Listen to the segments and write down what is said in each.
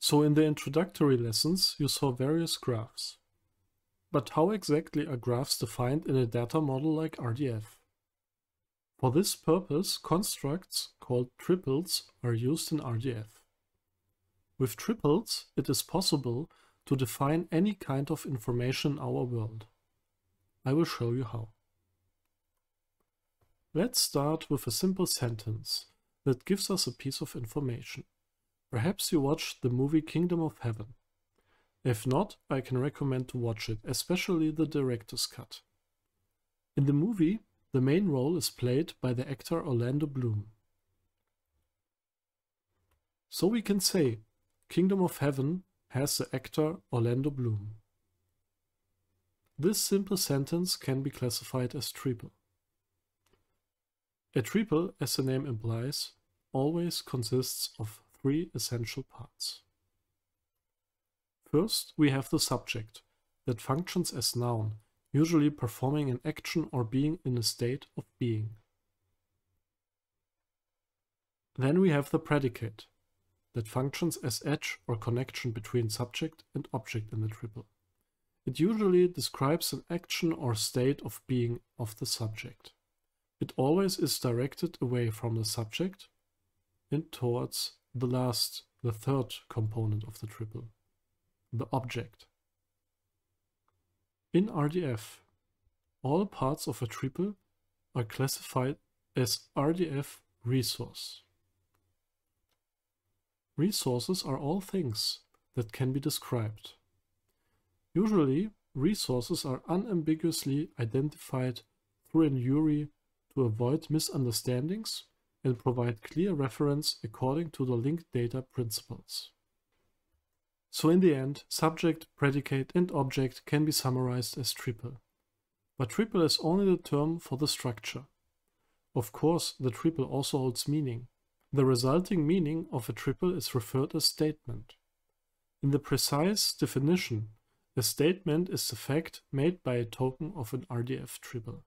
So in the introductory lessons you saw various graphs. But how exactly are graphs defined in a data model like RDF? For this purpose, constructs called triples are used in RDF. With triples, it is possible to define any kind of information in our world. I will show you how. Let's start with a simple sentence that gives us a piece of information. Perhaps you watched the movie Kingdom of Heaven. If not, I can recommend to watch it, especially the director's cut. In the movie, the main role is played by the actor Orlando Bloom. So we can say, Kingdom of Heaven has the actor Orlando Bloom. This simple sentence can be classified as triple. A triple, as the name implies, always consists of three essential parts. First, we have the subject, that functions as noun, usually performing an action or being in a state of being. Then we have the predicate, that functions as edge or connection between subject and object in the triple. It usually describes an action or state of being of the subject. It always is directed away from the subject and towards the third component of the triple, the object. In RDF, all parts of a triple are classified as RDF resource. Resources are all things that can be described. Usually, resources are unambiguously identified through an URI to avoid misunderstandings and provide clear reference according to the linked data principles. So in the end, subject, predicate and object can be summarized as triple. But triple is only the term for the structure. Of course, the triple also holds meaning. The resulting meaning of a triple is referred as statement. In the precise definition, a statement is the fact made by a token of an RDF triple.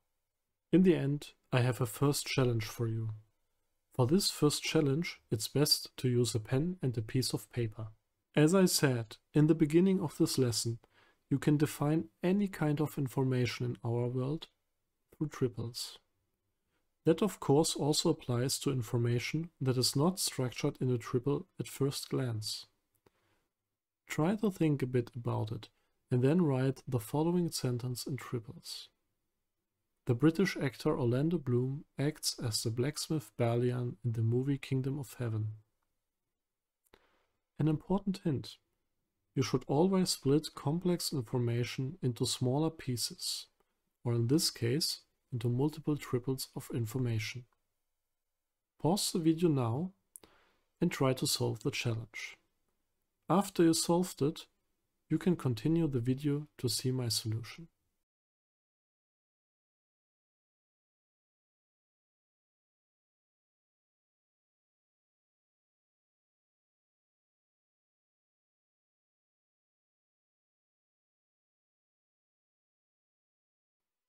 In the end, I have a first challenge for you. For this first challenge, it's best to use a pen and a piece of paper. As I said in the beginning of this lesson, you can define any kind of information in our world through triples. That of course also applies to information that is not structured in a triple at first glance. Try to think a bit about it and then write the following sentence in triples. The British actor Orlando Bloom acts as the blacksmith Balian in the movie Kingdom of Heaven. An important hint: you should always split complex information into smaller pieces, or in this case, into multiple triples of information. Pause the video now and try to solve the challenge. After you solved it, you can continue the video to see my solution.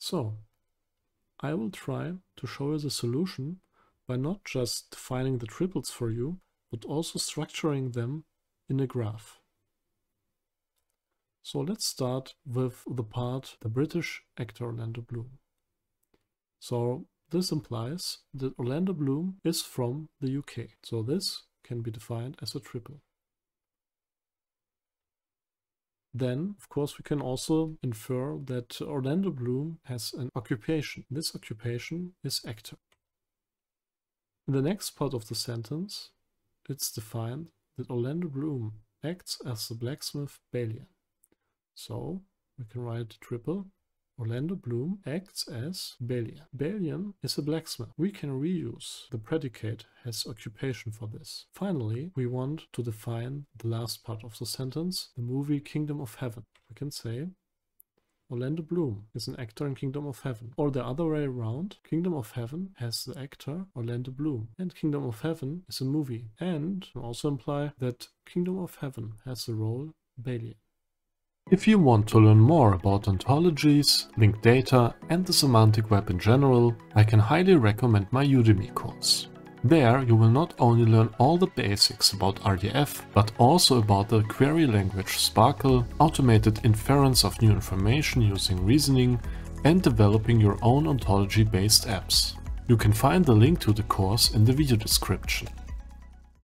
So, I will try to show you the solution by not just defining the triples for you, but also structuring them in a graph. So let's start with the part, the British actor Orlando Bloom. So this implies that Orlando Bloom is from the UK. So this can be defined as a triple. Then, of course, we can also infer that Orlando Bloom has an occupation. This occupation is actor. In the next part of the sentence, it's defined that Orlando Bloom acts as the blacksmith Balian. So, we can write triple. Orlando Bloom acts as Balian. Balian is a blacksmith. We can reuse the predicate as occupation for this. Finally, we want to define the last part of the sentence, the movie Kingdom of Heaven. We can say Orlando Bloom is an actor in Kingdom of Heaven. Or the other way around, Kingdom of Heaven has the actor Orlando Bloom. And Kingdom of Heaven is a movie. And also imply that Kingdom of Heaven has the role Balian. If you want to learn more about ontologies, linked data and the semantic web in general, I can highly recommend my Udemy course. There you will not only learn all the basics about RDF, but also about the query language SPARQL, automated inference of new information using reasoning, and developing your own ontology-based apps. You can find the link to the course in the video description.